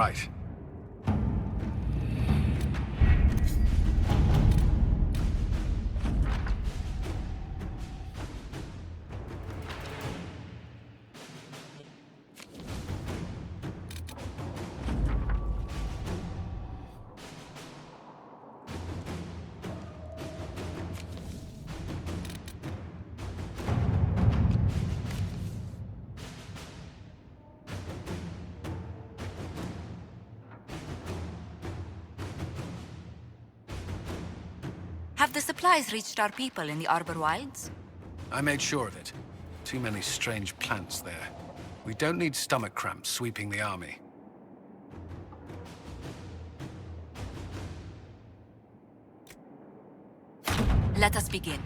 right. Have the supplies reached our people in the Arbor Wilds? I made sure of it. Too many strange plants there. We don't need stomach cramps sweeping the army. Let us begin.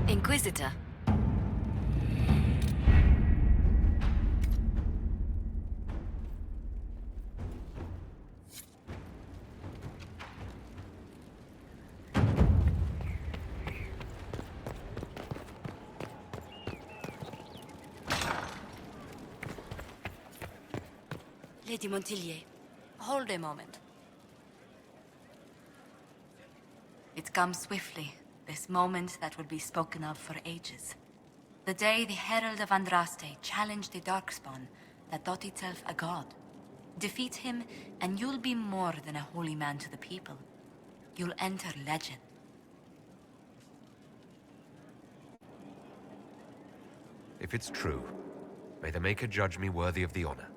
Inquisitor. Lady Montillier, hold a moment. It comes swiftly, this moment that will be spoken of for ages. The day the Herald of Andraste challenged the Darkspawn that thought itself a god. Defeat him, and you'll be more than a holy man to the people. You'll enter legend. If it's true, may the Maker judge me worthy of the honor.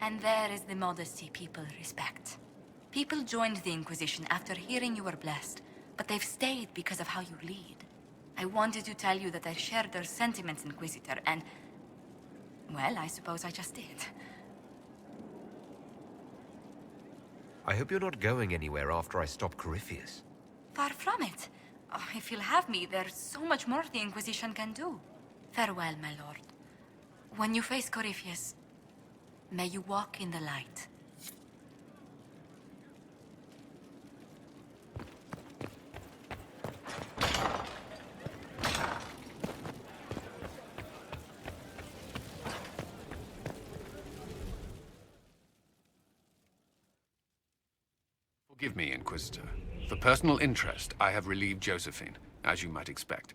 And there is the modesty people respect. People joined the Inquisition after hearing you were blessed, but they've stayed because of how you lead. I wanted to tell you that I shared their sentiments, Inquisitor, and... well, I suppose I just did. I hope you're not going anywhere after I stop Corypheus. Far from it. Oh, if you'll have me, there's so much more the Inquisition can do. Farewell, my lord. When you face Corypheus, may you walk in the light. Forgive me, Inquisitor. For personal interest, I have relieved Josephine, as you might expect.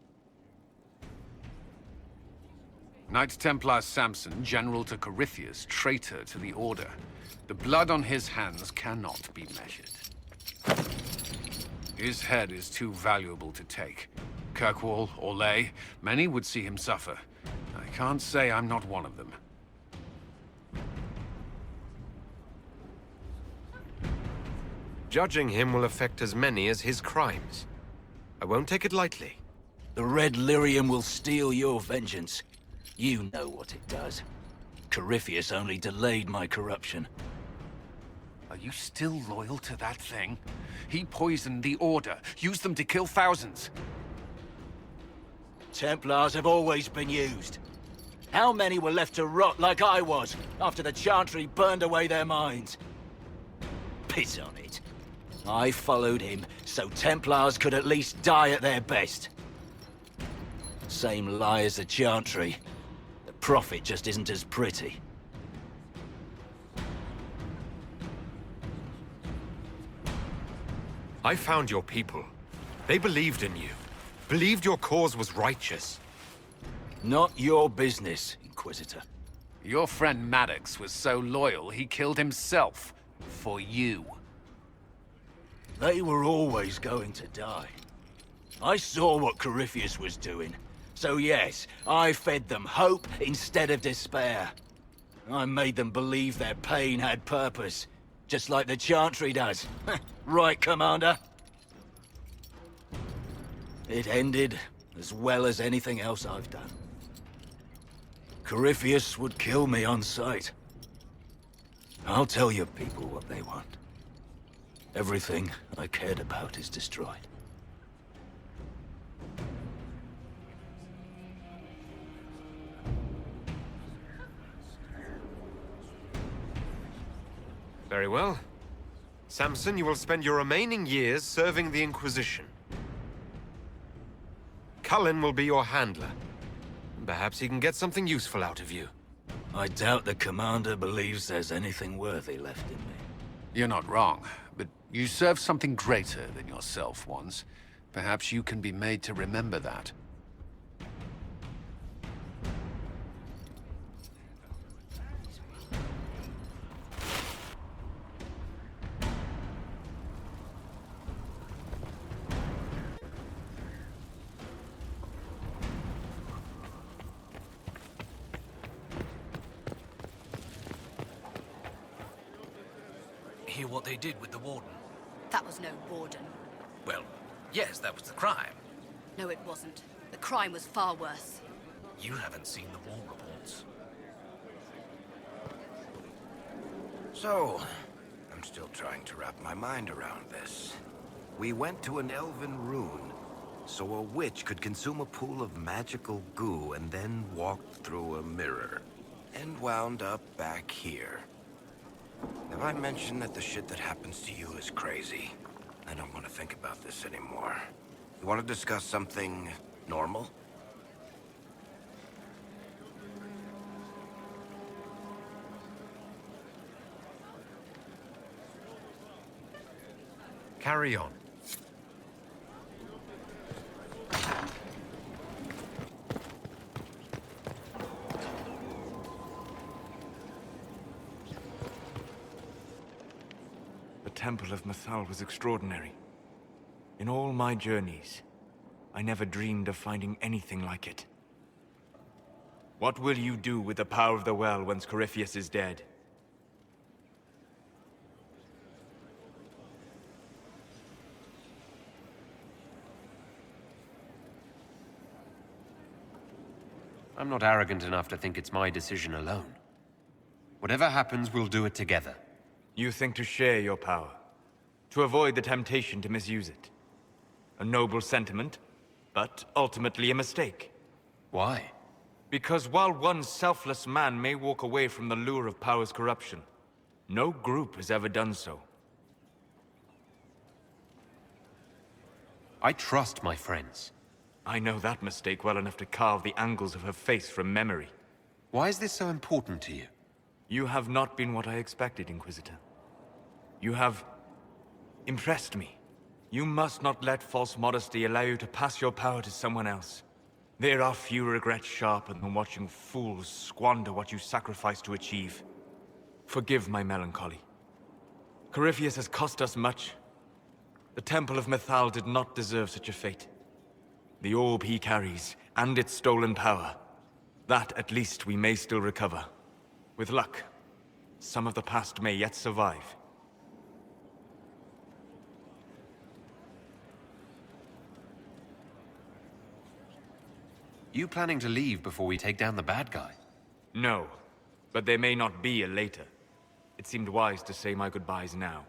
Knight Templar Samson, general to Corypheus, traitor to the Order. The blood on his hands cannot be measured. His head is too valuable to take. Kirkwall, Orlais, many would see him suffer. I can't say I'm not one of them. Judging him will affect as many as his crimes. I won't take it lightly. The Red Lyrium will steal your vengeance. You know what it does. Corypheus only delayed my corruption. Are you still loyal to that thing? He poisoned the Order, used them to kill thousands. Templars have always been used. How many were left to rot like I was, after the Chantry burned away their minds? Piss on it. I followed him, so Templars could at least die at their best. Same lie as the Chantry. The Prophet just isn't as pretty. I found your people. They believed in you. Believed your cause was righteous. Not your business, Inquisitor. Your friend Maddox was so loyal, he killed himself. For you. They were always going to die. I saw what Corypheus was doing. So yes, I fed them hope instead of despair. I made them believe their pain had purpose. Just like the Chantry does. Right, Commander? It ended as well as anything else I've done. Corypheus would kill me on sight. I'll tell your people what they want. Everything I cared about is destroyed. Very well. Samson, you will spend your remaining years serving the Inquisition. Cullen will be your handler. Perhaps he can get something useful out of you. I doubt the commander believes there's anything worthy left in me. You're not wrong, but you served something greater than yourself once. Perhaps you can be made to remember that. Hear what they did with the Warden? That was no warden. Well, yes, that was the crime. No, it wasn't. The crime was far worse. You haven't seen the war reports. So, I'm still trying to wrap my mind around this. We went to an elven rune, so a witch could consume a pool of magical goo and then walked through a mirror, and wound up back here. Have I mentioned that the shit that happens to you is crazy? I don't want to think about this anymore. You want to discuss something normal? Carry on. The Temple of Mythal was extraordinary. In all my journeys, I never dreamed of finding anything like it. What will you do with the power of the well once Corypheus is dead? I'm not arrogant enough to think it's my decision alone. Whatever happens, we'll do it together. You think to share your power, to avoid the temptation to misuse it. A noble sentiment, but ultimately a mistake. Why? Because while one selfless man may walk away from the lure of power's corruption, no group has ever done so. I trust my friends. I know that mistake well enough to carve the angles of her face from memory. Why is this so important to you? You have not been what I expected, Inquisitor. You have impressed me. You must not let false modesty allow you to pass your power to someone else. There are few regrets sharper than watching fools squander what you sacrifice to achieve. Forgive my melancholy. Corypheus has cost us much. The Temple of Mythal did not deserve such a fate. The orb he carries, and its stolen power, that at least we may still recover. With luck, some of the past may yet survive. You planning to leave before we take down the bad guy? No, but there may not be a later. It seemed wise to say my goodbyes now.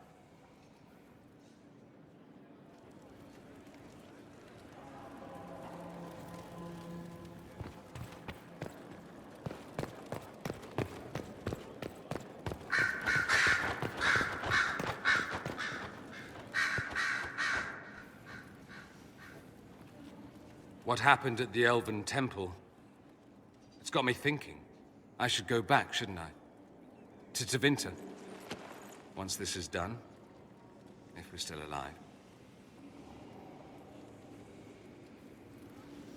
What happened at the Elven Temple? It's got me thinking. I should go back, shouldn't I? To Tevinter. Once this is done. If we're still alive.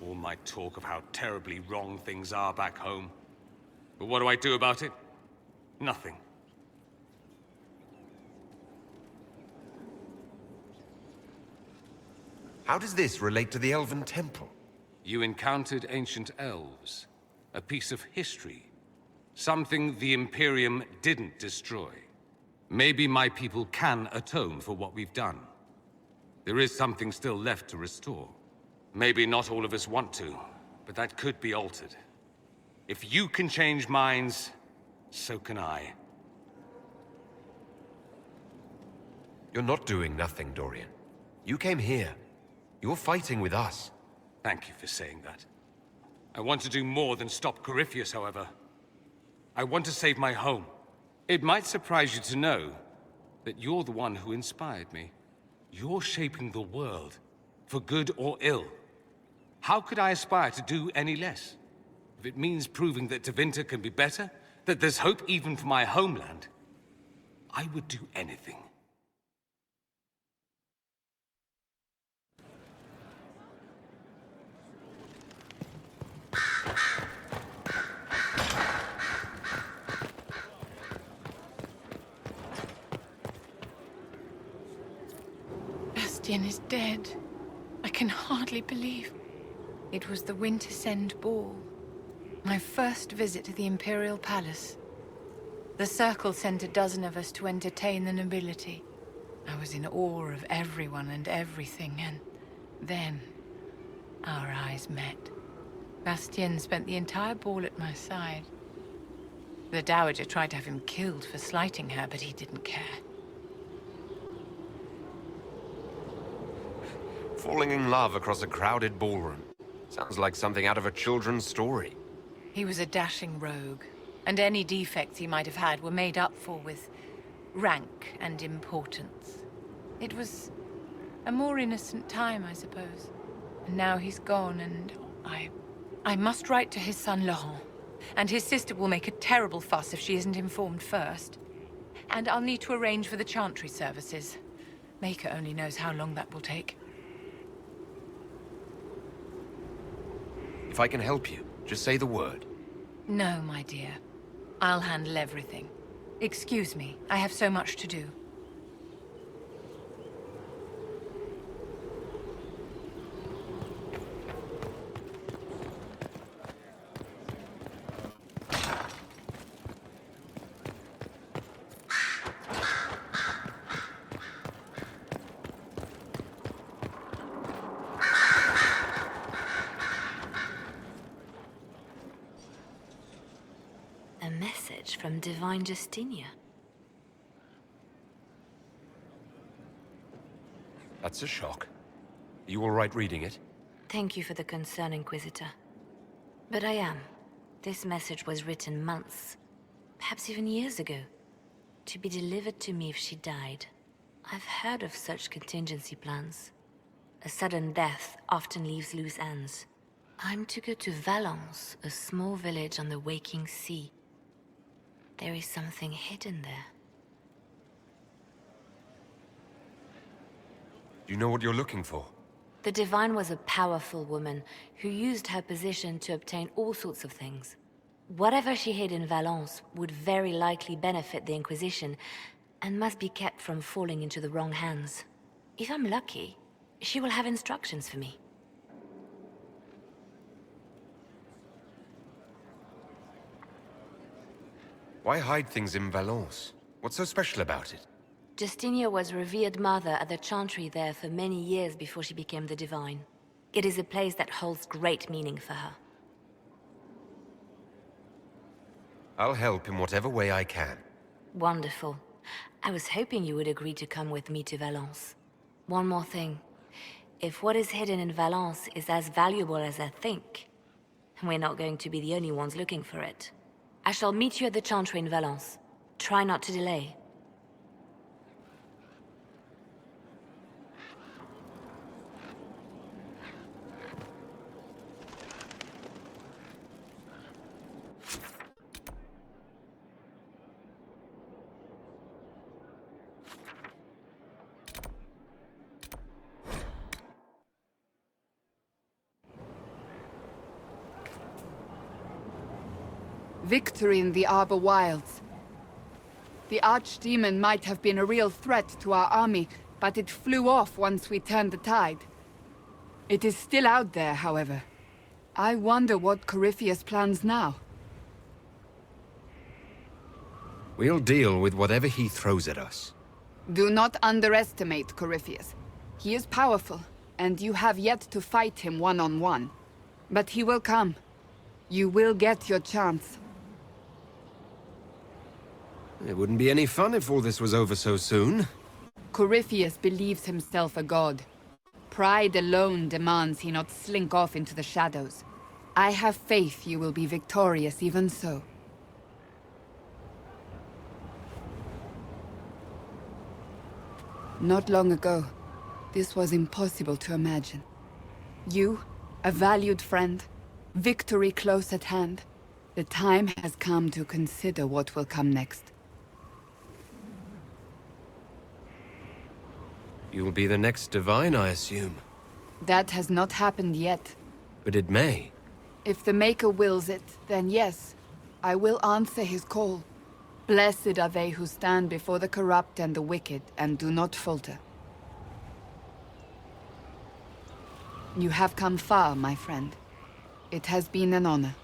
All my talk of how terribly wrong things are back home. But what do I do about it? Nothing. How does this relate to the Elven Temple? You encountered ancient elves. A piece of history. Something the Imperium didn't destroy. Maybe my people can atone for what we've done. There is something still left to restore. Maybe not all of us want to, but that could be altered. If you can change minds, so can I. You're not doing nothing, Dorian. You came here. You're fighting with us. Thank you for saying that. I want to do more than stop Corypheus, however. I want to save my home. It might surprise you to know, that you're the one who inspired me. You're shaping the world, for good or ill. How could I aspire to do any less? If it means proving that Tevinter can be better, that there's hope even for my homeland, I would do anything. Bastian is dead. I can hardly believe. It was the Wintersend Ball. My first visit to the Imperial Palace. The Circle sent a dozen of us to entertain the nobility. I was in awe of everyone and everything, and then our eyes met. Bastien spent the entire ball at my side. The Dowager tried to have him killed for slighting her, but he didn't care. Falling in love across a crowded ballroom. Sounds like something out of a children's story. He was a dashing rogue, and any defects he might have had were made up for with rank and importance. It was a more innocent time, I suppose. And now he's gone, and I must write to his son Laurent. And his sister will make a terrible fuss if she isn't informed first. And I'll need to arrange for the Chantry services. Maker only knows how long that will take. If I can help you, just say the word. No, my dear. I'll handle everything. Excuse me, I have so much to do. A message from Divine Justinia. That's a shock. Are you all right reading it? Thank you for the concern, Inquisitor. But I am. This message was written months, perhaps even years ago, to be delivered to me if she died. I've heard of such contingency plans. A sudden death often leaves loose ends. I'm to go to Valence, a small village on the waking sea. There is something hidden there. Do you know what you're looking for? The Divine was a powerful woman who used her position to obtain all sorts of things. Whatever she hid in Valence would very likely benefit the Inquisition and must be kept from falling into the wrong hands. If I'm lucky, she will have instructions for me. Why hide things in Valence? What's so special about it? Justinia was revered mother at the Chantry there for many years before she became the Divine. It is a place that holds great meaning for her. I'll help in whatever way I can. Wonderful. I was hoping you would agree to come with me to Valence. One more thing. If what is hidden in Valence is as valuable as I think, we're not going to be the only ones looking for it. I shall meet you at the Chantry in Valence. Try not to delay. Victory in the Arbor Wilds. The Archdemon might have been a real threat to our army, but it flew off once we turned the tide. It is still out there, however. I wonder what Corypheus plans now. We'll deal with whatever he throws at us. Do not underestimate Corypheus. He is powerful, and you have yet to fight him one-on-one. But he will come. You will get your chance. It wouldn't be any fun if all this was over so soon. Corypheus believes himself a god. Pride alone demands he not slink off into the shadows. I have faith you will be victorious even so. Not long ago, this was impossible to imagine. You, a valued friend, victory close at hand. The time has come to consider what will come next. You'll be the next divine, I assume. That has not happened yet. But it may. If the Maker wills it, then yes, I will answer his call. Blessed are they who stand before the corrupt and the wicked, and do not falter. You have come far, my friend. It has been an honor.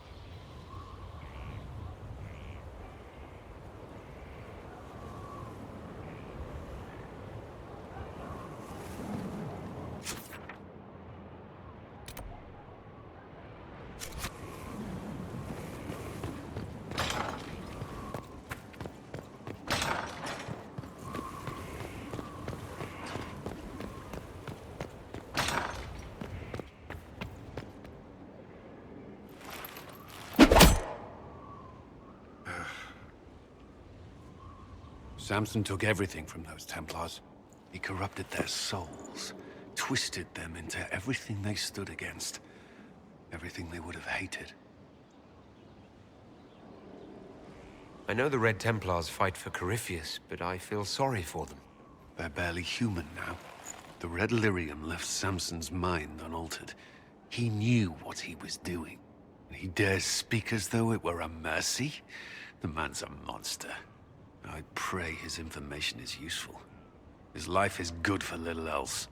Samson took everything from those Templars. He corrupted their souls, twisted them into everything they stood against, everything they would have hated. I know the Red Templars fight for Corypheus, but I feel sorry for them. They're barely human now. The Red Lyrium left Samson's mind unaltered. He knew what he was doing. He dares speak as though it were a mercy? The man's a monster. I pray his information is useful. His life is good for little else.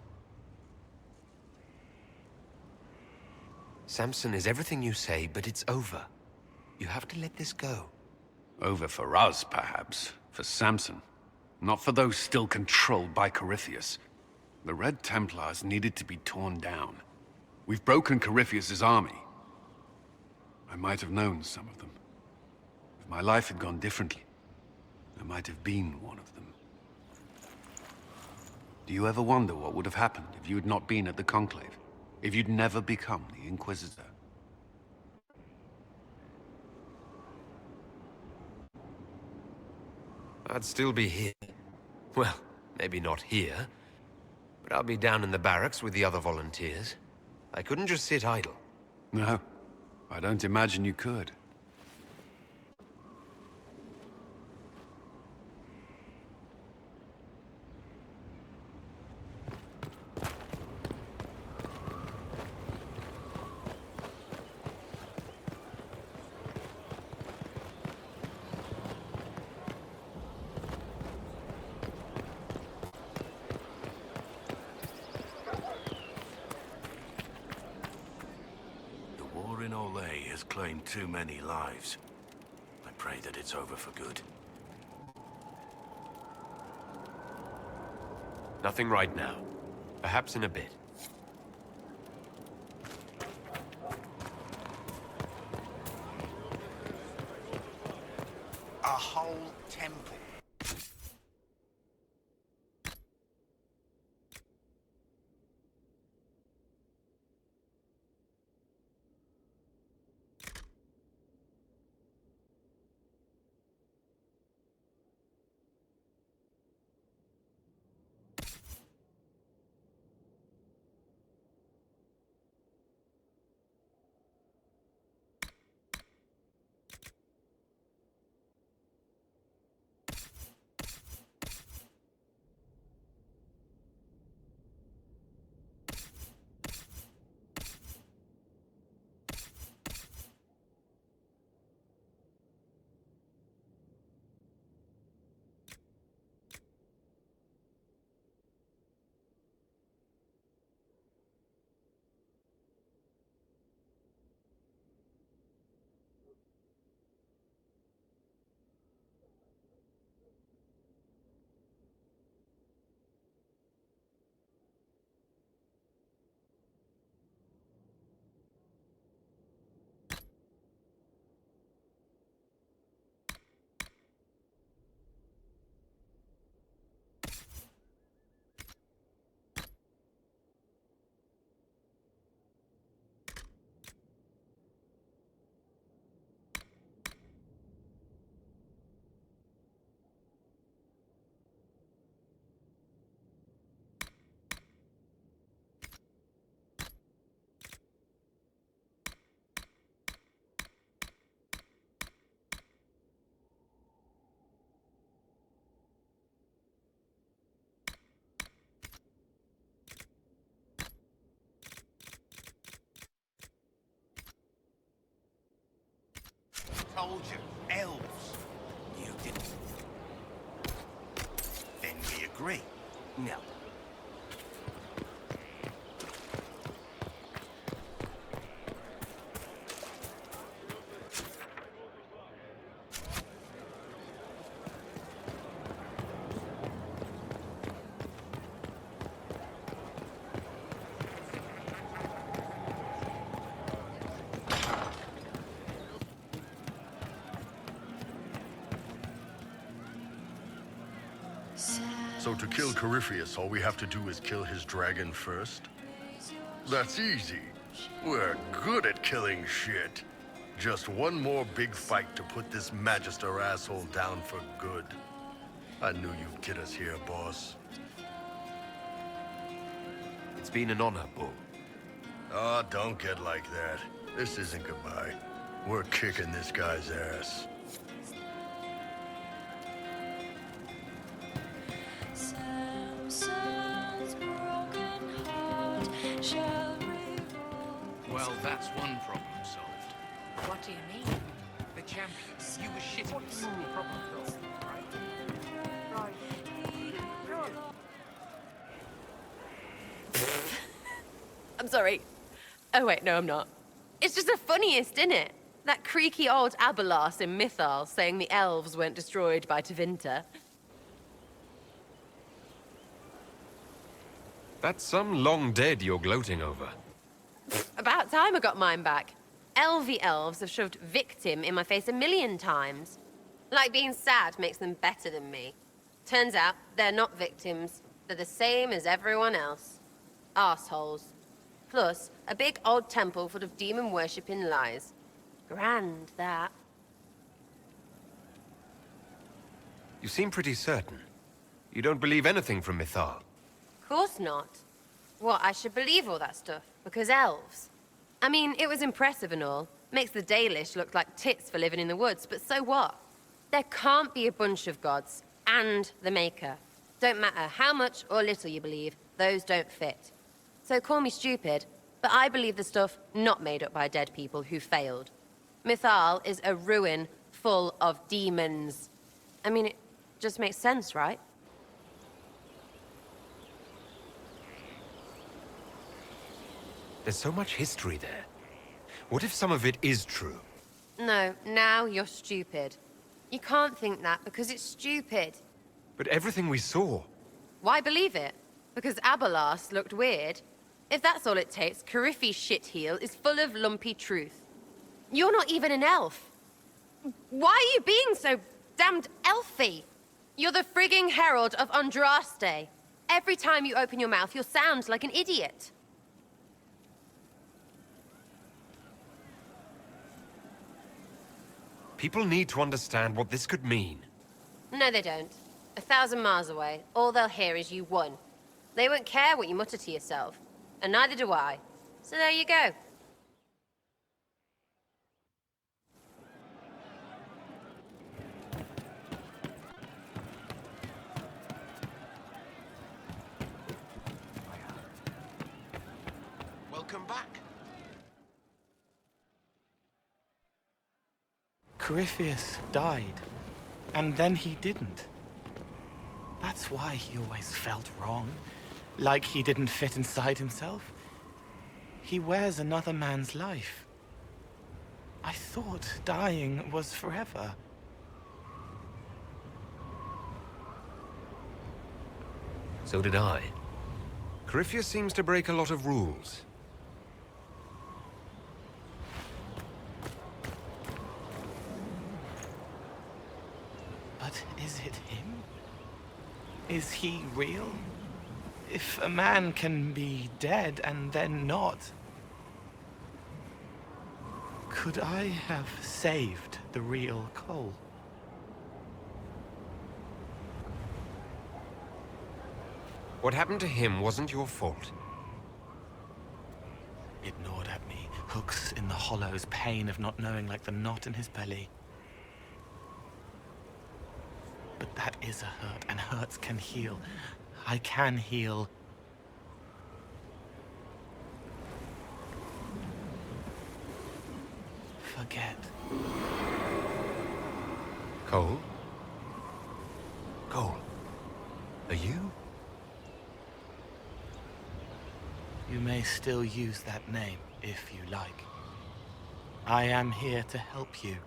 Samson is everything you say, but it's over. You have to let this go. Over for us, perhaps. For Samson. Not for those still controlled by Corypheus. The Red Templars needed to be torn down. We've broken Corypheus's army. I might have known some of them. If my life had gone differently, I might have been one of them. Do you ever wonder what would have happened if you had not been at the Conclave? If you'd never become the Inquisitor? I'd still be here. Well, maybe not here. But I'll be down in the barracks with the other volunteers. I couldn't just sit idle. No, I don't imagine you could. Claimed too many lives. I pray that it's over for good. Nothing right now. Perhaps in a bit. A whole temple. told you, elves. You didn't. Then we agree. No. So to kill Corypheus, all we have to do is kill his dragon first? That's easy. We're good at killing shit. Just one more big fight to put this Magister asshole down for good. I knew you'd get us here, boss. It's been an honor, Bull. Oh, don't get like that. This isn't goodbye. We're kicking this guy's ass. Well, that's one problem solved. What do you mean? The champions. You were shitting me. Problem solved, right? I'm sorry. Oh wait, no I'm not. It's just the funniest, isn't it? That creaky old Abelas in Mythal saying the elves weren't destroyed by Tevinter. That's some long dead you're gloating over. About time I got mine back. Elvie elves have shoved victim in my face 1,000,000 times. Like being sad makes them better than me. Turns out they're not victims. They're the same as everyone else. Arseholes. Plus, a big old temple full of demon-worshipping lies. Grand, that. You seem pretty certain. You don't believe anything from Mythal. Course not. What, I should believe all that stuff? Because elves? I mean, it was impressive and all. Makes the Dalish look like tits for living in the woods, but so what? There can't be a bunch of gods, and the Maker. Don't matter how much or little you believe, those don't fit. So call me stupid, but I believe the stuff not made up by dead people who failed. Mythal is a ruin full of demons. I mean, it just makes sense, right? There's so much history there. What if some of it is true? No, now you're stupid. You can't think that because it's stupid. But everything we saw... Why believe it? Because Abelas looked weird? If that's all it takes, Coryphe's shitheel is full of lumpy truth. You're not even an elf. Why are you being so damned elfy? You're the frigging herald of Andraste. Every time you open your mouth, you'll sound like an idiot. People need to understand what this could mean. No, they don't. 1,000 miles away, all they'll hear is you won. They won't care what you mutter to yourself. And neither do I. So there you go. Welcome back. Corypheus died, and then he didn't. That's why he always felt wrong, like he didn't fit inside himself. He wears another man's life. I thought dying was forever. So did I. Corypheus seems to break a lot of rules. But is it him? Is he real? If a man can be dead and then not, could I have saved the real Cole? What happened to him wasn't your fault. It gnawed at me, hooks in the hollows, pain of not knowing like the knot in his belly. But that is a hurt, and hurts can heal. I can heal. Forget. Cole? Cole, are you? You may still use that name, if you like. I am here to help you.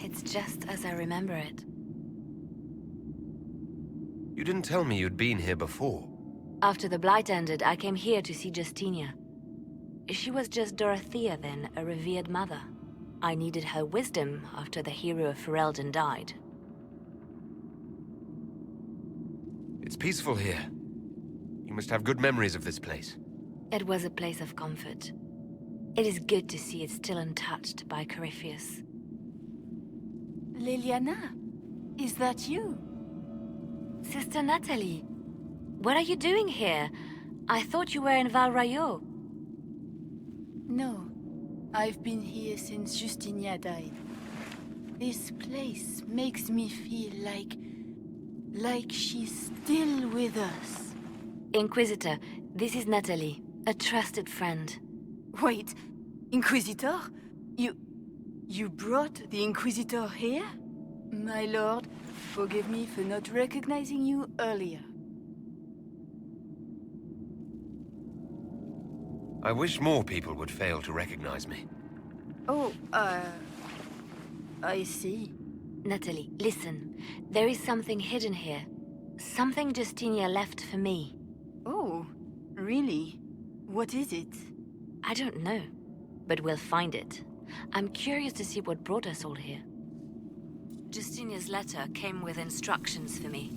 It's just as I remember it. You didn't tell me you'd been here before. After the Blight ended, I came here to see Justinia. She was just Dorothea then, a revered mother. I needed her wisdom after the hero of Ferelden died. It's peaceful here. You must have good memories of this place. It was a place of comfort. It is good to see it still untouched by Corypheus. Liliana, is that you? Sister Natalie, what are you doing here? I thought you were in Val Rayo. No, I've been here since Justinia died. This place makes me feel like she's still with us. Inquisitor, this is Natalie, a trusted friend. Wait, Inquisitor? You brought the Inquisitor here? My lord, forgive me for not recognizing you earlier. I wish more people would fail to recognize me. Oh, I see. Natalie, listen. There is something hidden here. Something Justinia left for me. Oh, really? What is it? I don't know, but we'll find it. I'm curious to see what brought us all here. Justinia's letter came with instructions for me.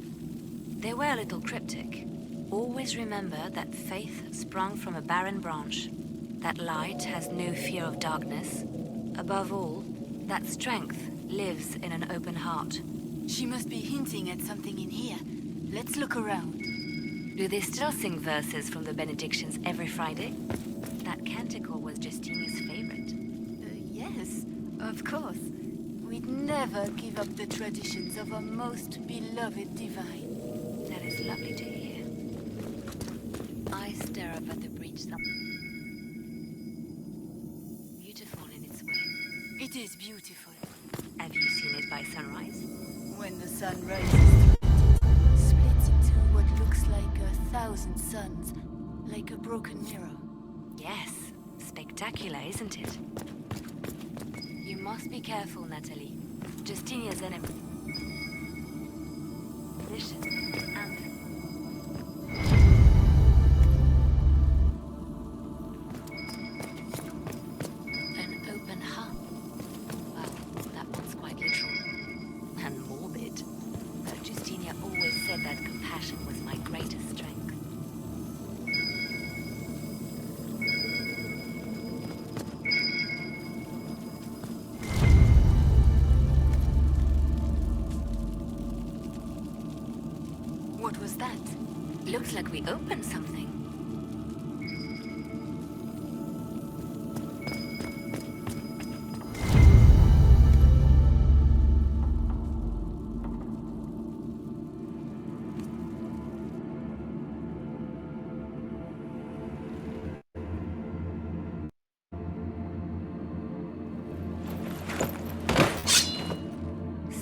They were a little cryptic. Always remember that faith sprung from a barren branch, that light has no fear of darkness. Above all, that strength lives in an open heart. She must be hinting at something in here. Let's look around. Do they still sing verses from the benedictions every Friday? That canticle was Justinia's favorite. Yes, of course. We'd never give up the traditions of our most beloved divine. That is lovely to hear. I stare up at the breach. Beautiful in its way. It is beautiful. Have you seen it by sunrise? When the sun rises through it, splits into what looks like 1,000 suns, like a broken mirror. Yes, spectacular, isn't it? You must be careful, Natalie. Justinia's enemy. Vicious and... an open heart. Well, that one's quite literal. And morbid. But Justinia always said that compassion was my greatest strength. What was that? Looks like we opened something.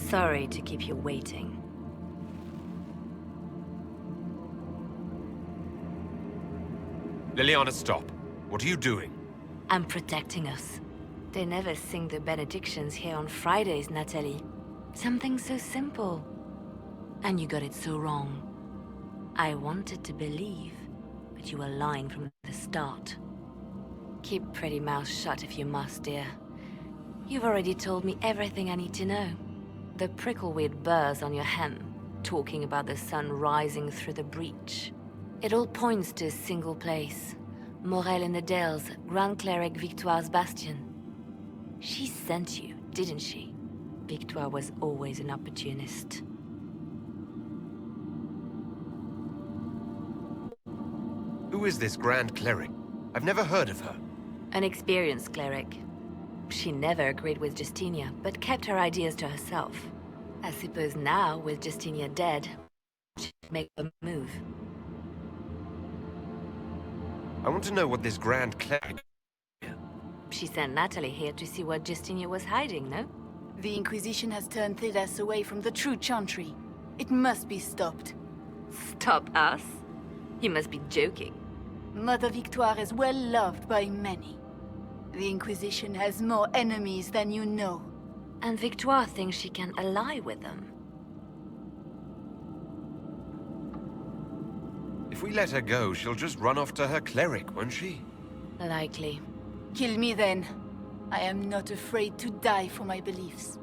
Sorry to keep you waiting. Leliana, stop. What are you doing? I'm protecting us. They never sing the benedictions here on Fridays, Natalie. Something so simple. And you got it so wrong. I wanted to believe, but you were lying from the start. Keep pretty mouth shut if you must, dear. You've already told me everything I need to know. The prickleweed burrs on your hem, talking about the sun rising through the breach. It all points to a single place. Morel in the Dales, Grand Cleric Victoire's bastion. She sent you, didn't she? Victoire was always an opportunist. Who is this Grand Cleric? I've never heard of her. An experienced cleric. She never agreed with Justinia, but kept her ideas to herself. I suppose now, with Justinia dead, she'd make a move. I want to know what this Grand Cleric... She sent Natalie here to see what Justinia was hiding, no? The Inquisition has turned Thedas away from the true Chantry. It must be stopped. Stop us? You must be joking. Mother Victoire is well loved by many. The Inquisition has more enemies than you know. And Victoire thinks she can ally with them. If we let her go, she'll just run off to her cleric, won't she? Likely. Kill me then. I am not afraid to die for my beliefs.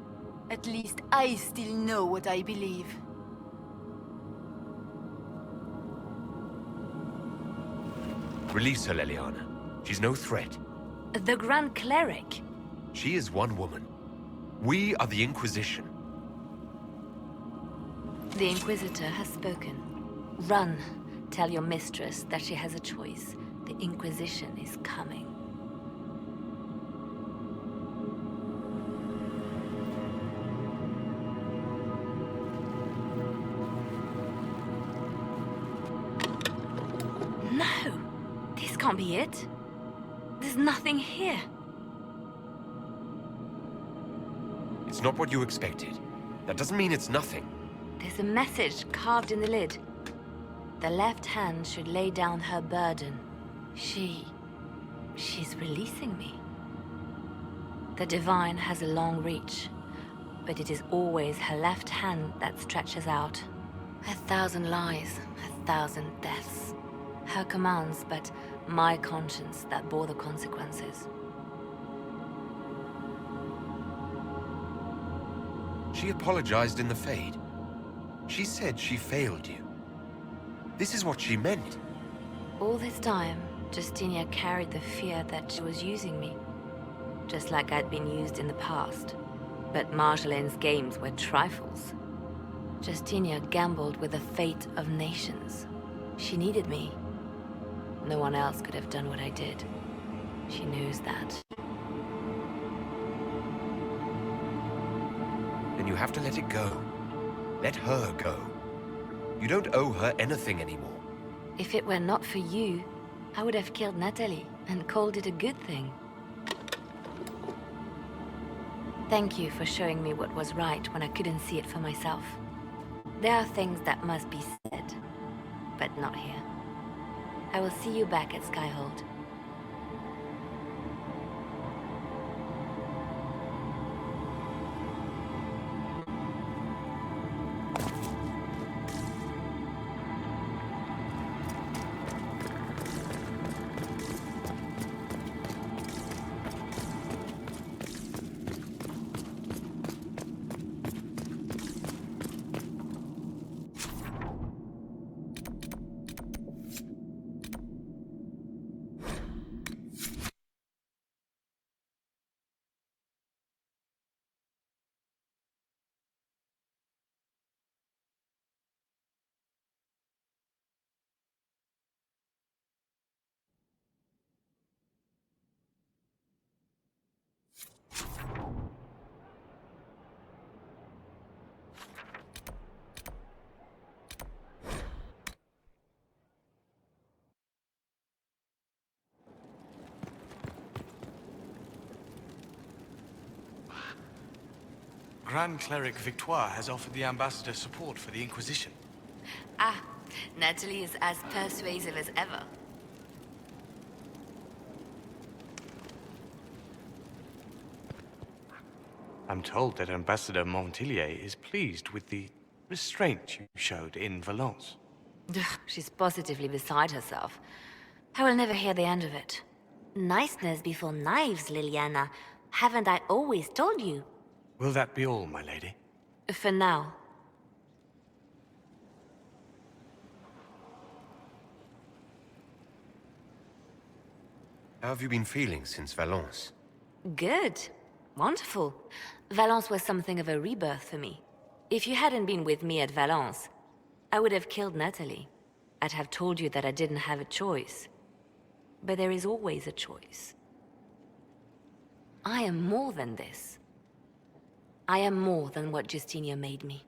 At least I still know what I believe. Release her, Leliana. She's no threat. The Grand Cleric? She is one woman. We are the Inquisition. The Inquisitor has spoken. Run. Tell your mistress that she has a choice. The Inquisition is coming. No! This can't be it. There's nothing here. It's not what you expected. That doesn't mean it's nothing. There's a message carved in the lid. The left hand should lay down her burden. She's releasing me. The Divine has a long reach, but it is always her left hand that stretches out. 1,000 lies, 1,000 deaths. Her commands, but my conscience that bore the consequences. She apologized in the Fade. She said she failed you. This is what she meant. All this time, Justinia carried the fear that she was using me. Just like I'd been used in the past. But Marjolaine's games were trifles. Justinia gambled with the fate of nations. She needed me. No one else could have done what I did. She knows that. Then you have to let it go. Let her go. You don't owe her anything anymore. If it were not for you, I would have killed Natalie and called it a good thing. Thank you for showing me what was right when I couldn't see it for myself. There are things that must be said, but not here. I will see you back at Skyhold. Grand Cleric Victoire has offered the Ambassador support for the Inquisition. Ah, Natalie is as persuasive as ever. I'm told that Ambassador Montillier is pleased with the restraint you showed in Valence. She's positively beside herself. I will never hear the end of it. Niceness before knives, Liliana. Haven't I always told you? Will that be all, my lady? For now. How have you been feeling since Valence? Good. Wonderful. Valence was something of a rebirth for me. If you hadn't been with me at Valence, I would have killed Natalie. I'd have told you that I didn't have a choice. But there is always a choice. I am more than this. I am more than what Justinia made me.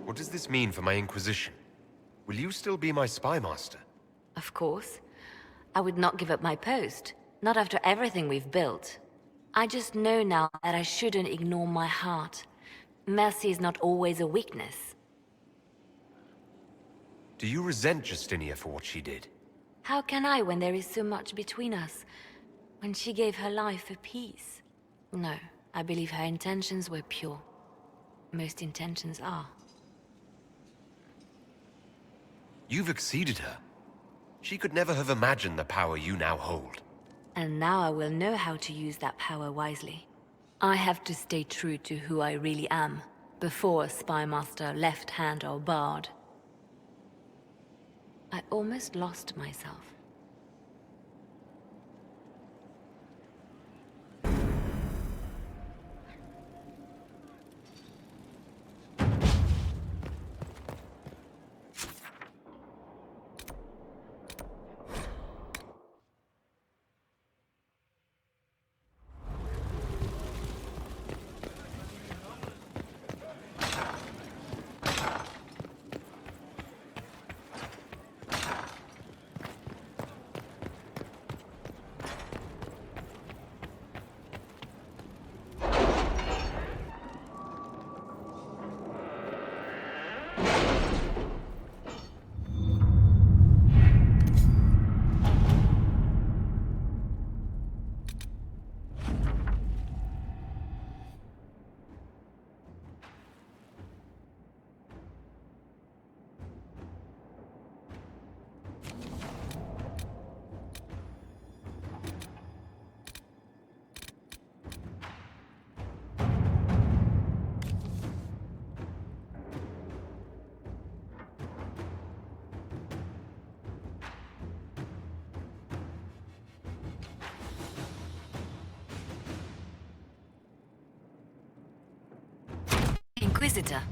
What does this mean for my Inquisition? Will you still be my spy master? Of course. I would not give up my post. Not after everything we've built. I just know now that I shouldn't ignore my heart. Mercy is not always a weakness. Do you resent Justinia for what she did? How can I when there is so much between us? When she gave her life for peace? No, I believe her intentions were pure. Most intentions are. You've exceeded her. She could never have imagined the power you now hold. And now I will know how to use that power wisely. I have to stay true to who I really am, before a spy master, left hand or barred. I almost lost myself. Inquisitor.